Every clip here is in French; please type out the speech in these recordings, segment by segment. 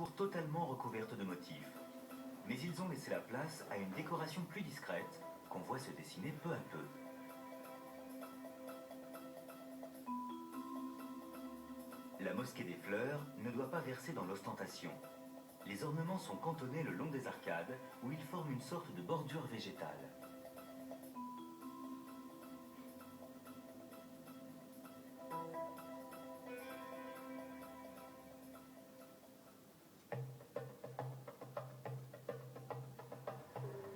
cour totalement recouverte de motifs. Mais ils ont laissé la place à une décoration plus discrète qu'on voit se dessiner peu à peu. La mosquée des fleurs ne doit pas verser dans l'ostentation. Les ornements sont cantonnés le long des arcades où ils forment une sorte de bordure végétale.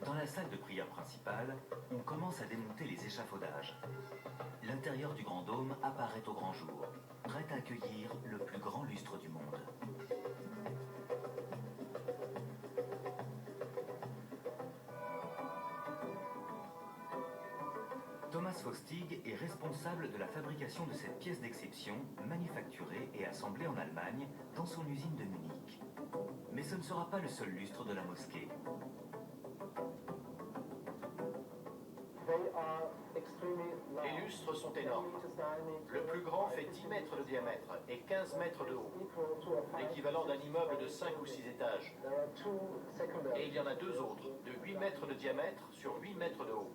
Dans la salle de prière principale, on commence à démonter les échafaudages. L'intérieur du grand dôme apparaît au grand jour, prêt à accueillir le plus grand lustre du monde. Thomas Fostig est responsable de la fabrication de cette pièce d'exception, manufacturée et assemblée en Allemagne, dans son usine de Munich. Mais ce ne sera pas le seul lustre de la mosquée. Les lustres sont énormes. Le plus grand fait 10 mètres de diamètre et 15 mètres de haut, l'équivalent d'un immeuble de 5 ou 6 étages. Et il y en a deux autres, de 8 mètres de diamètre sur 8 mètres de haut.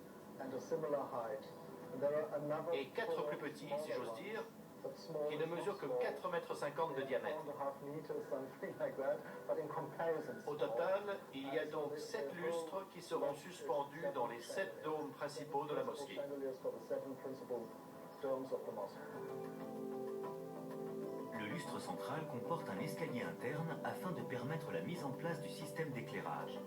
Et 4 plus petits, si j'ose dire, qui ne mesurent que 4,50 mètres de diamètre. Au total, il y a donc 7 lustres qui seront suspendus dans les 7 dômes principaux de la mosquée. Le lustre central comporte un escalier interne afin de permettre la mise en place du système d'éclairage.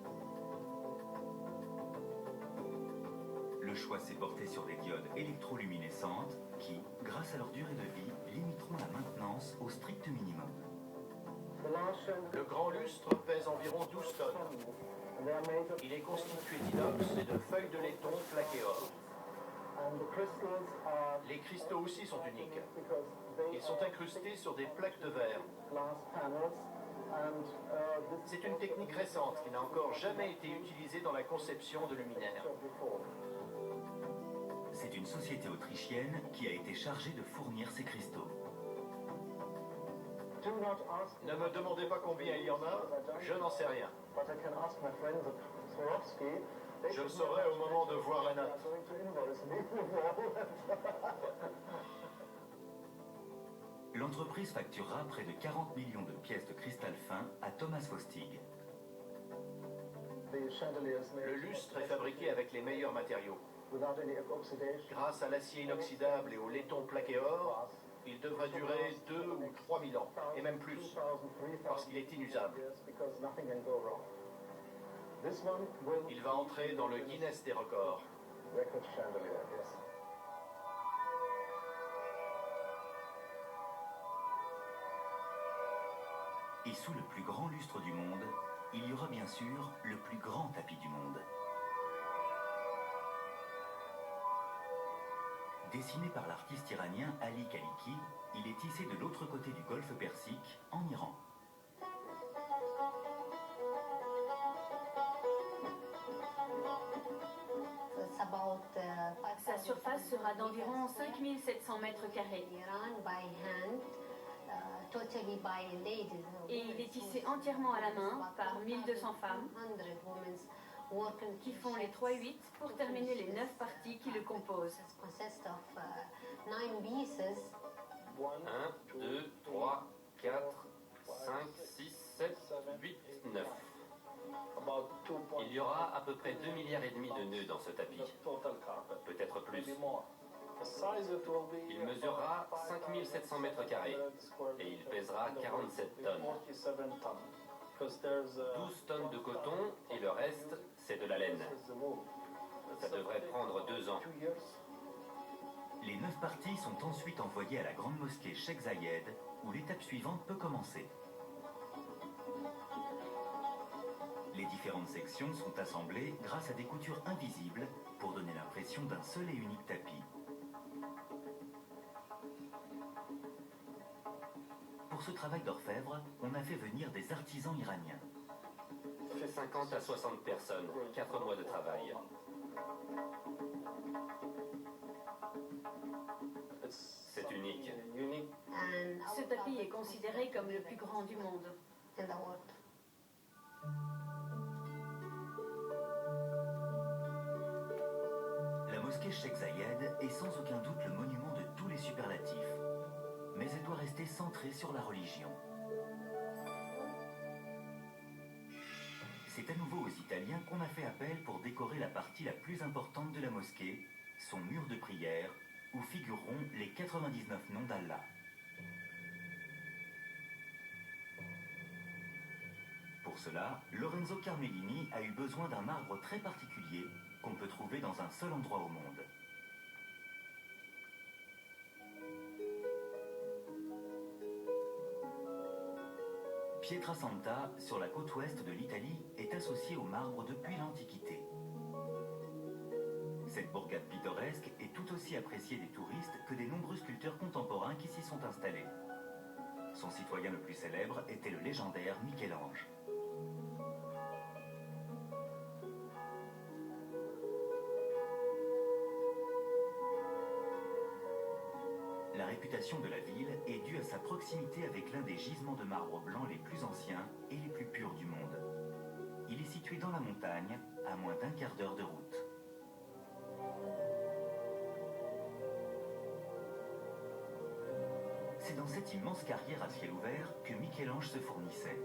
Le choix s'est porté sur des diodes électroluminescentes qui, grâce à leur durée de vie, limiteront la maintenance au strict minimum. Le grand lustre pèse environ 12 tonnes. Il est constitué d'inox et de feuilles de laiton plaquées or. Les cristaux aussi sont uniques. Ils sont incrustés sur des plaques de verre. C'est une technique récente qui n'a encore jamais été utilisée dans la conception de luminaires. C'est une société autrichienne qui a été chargée de fournir ces cristaux. Ne me demandez pas combien il y en a, je n'en sais rien. Je le saurai au moment de voir la note. L'entreprise facturera près de 40 millions de pièces de cristal fin à Thomas Fostig. Le lustre est fabriqué avec les meilleurs matériaux. Grâce à l'acier inoxydable et au laiton plaqué or, il devrait durer 2 ou 3 000 ans, et même plus, parce qu'il est inusable. Il va entrer dans le Guinness des records. Et sous le plus grand lustre du monde, il y aura bien sûr le plus grand tapis du monde. Dessiné par l'artiste iranien Ali Khaliki, il est tissé de l'autre côté du golfe Persique, en Iran. Sa surface sera d'environ 5700 mètres carrés. Et il est tissé entièrement à la main par 1200 femmes qui font les 3-8 pour terminer les 9 parties qui le composent. 1, 2, 3, 4, 5, 6, 7, 8, 9. Il y aura à peu près 2,5 milliards de nœuds dans ce tapis. Peut-être plus. Il mesurera 5700 mètres carrés et il pèsera 47 tonnes. 12 tonnes de coton et le reste, c'est de la laine. Ça devrait prendre 2 ans. Les 9 parties sont ensuite envoyées à la grande mosquée Cheikh Zayed, où l'étape suivante peut commencer. Les différentes sections sont assemblées grâce à des coutures invisibles pour donner l'impression d'un seul et unique tapis. Pour ce travail d'orfèvre, on a fait venir des artisans iraniens. Fait 50 à 60 personnes, 4 mois de travail. C'est unique. Ce tapis est considéré comme le plus grand du monde. La mosquée Cheikh Zayed est sans aucun doute le monument de tous les superlatifs, mais elle doit rester centrée sur la religion. C'est à nouveau aux Italiens qu'on a fait appel pour décorer la partie la plus importante de la mosquée, son mur de prière, où figureront les 99 noms d'Allah. Pour cela, Lorenzo Carmellini a eu besoin d'un marbre très particulier qu'on peut trouver dans un seul endroit au monde. Pietrasanta, sur la côte ouest de l'Italie, est associée au marbre depuis l'Antiquité. Cette bourgade pittoresque est tout aussi appréciée des touristes que des nombreux sculpteurs contemporains qui s'y sont installés. Son citoyen le plus célèbre était le légendaire Michel-Ange. La réputation de la ville est due à sa proximité avec l'un des gisements de marbre blanc les plus anciens et les plus purs du monde. Il est situé dans la montagne, à moins d'un quart d'heure de route. C'est dans cette immense carrière à ciel ouvert que Michel-Ange se fournissait.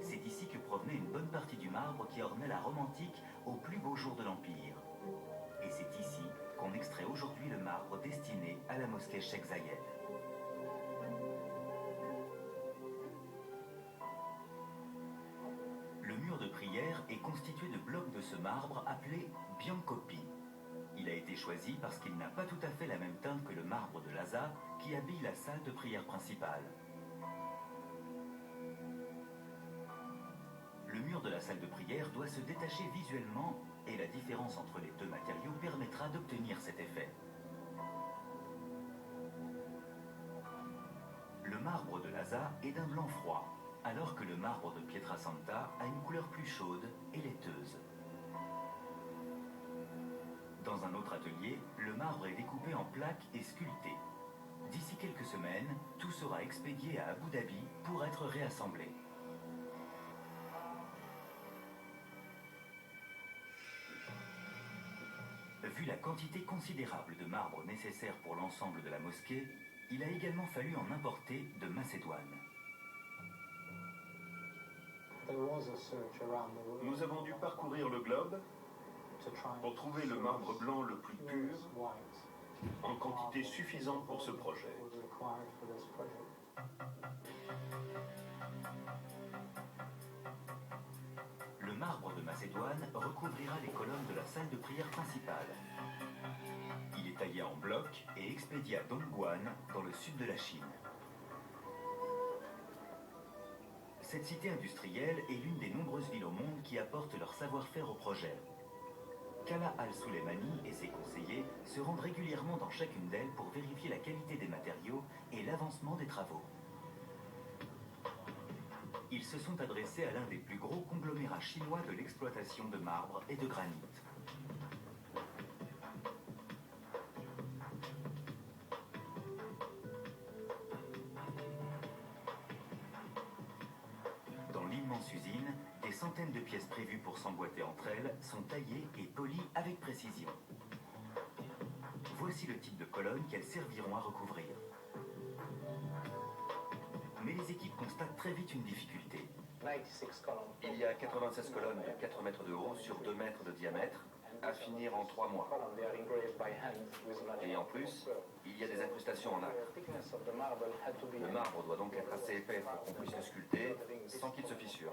C'est ici que provenait une bonne partie du marbre qui ornait la Rome antique aux plus beaux jours de l'Empire. Et c'est ici qu'on extrait aujourd'hui le marbre destiné à la mosquée Cheikh Zayed. Le mur de prière est constitué de blocs de ce marbre appelé Biancopi. Il a été choisi parce qu'il n'a pas tout à fait la même teinte que le marbre de Lhasa qui habille la salle de prière principale. Le mur de la salle de prière doit se détacher visuellement et la différence entre les deux matériaux permettra d'obtenir cet effet. Le marbre de Lhasa est d'un blanc froid, alors que le marbre de Pietrasanta a une couleur plus chaude et laiteuse. Dans un autre atelier, le marbre est découpé en plaques et sculpté. D'ici quelques semaines, tout sera expédié à Abu Dhabi pour être réassemblé. Vu la quantité considérable de marbre nécessaire pour l'ensemble de la mosquée, il a également fallu en importer de Macédoine. Nous avons dû parcourir le globe pour trouver le marbre blanc le plus pur en quantité suffisante pour ce projet. Le marbre de Macédoine recouvrira les colonnes de la salle de prière principale. Il est taillé en blocs et expédié à Dongguan, dans le sud de la Chine. Cette cité industrielle est l'une des nombreuses villes au monde qui apportent leur savoir-faire au projet. Kala al-Soleimani et ses conseillers se rendent régulièrement dans chacune d'elles pour vérifier la qualité des matériaux et l'avancement des travaux. Ils se sont adressés à l'un des plus gros conglomérats chinois de l'exploitation de marbre et de granit. Dans l'immense usine, des centaines de pièces prévues pour s'emboîter entre elles sont taillées et polies avec précision. Voici le type de colonnes qu'elles serviront à recouvrir. Mais les équipes constatent très vite une difficulté. Il y a 96 colonnes de 4 mètres de haut sur 2 mètres de diamètre à finir en 3 mois. Et en plus, il y a des incrustations en nacre. Le marbre doit donc être assez épais pour qu'on puisse le sculpter sans qu'il se fissure.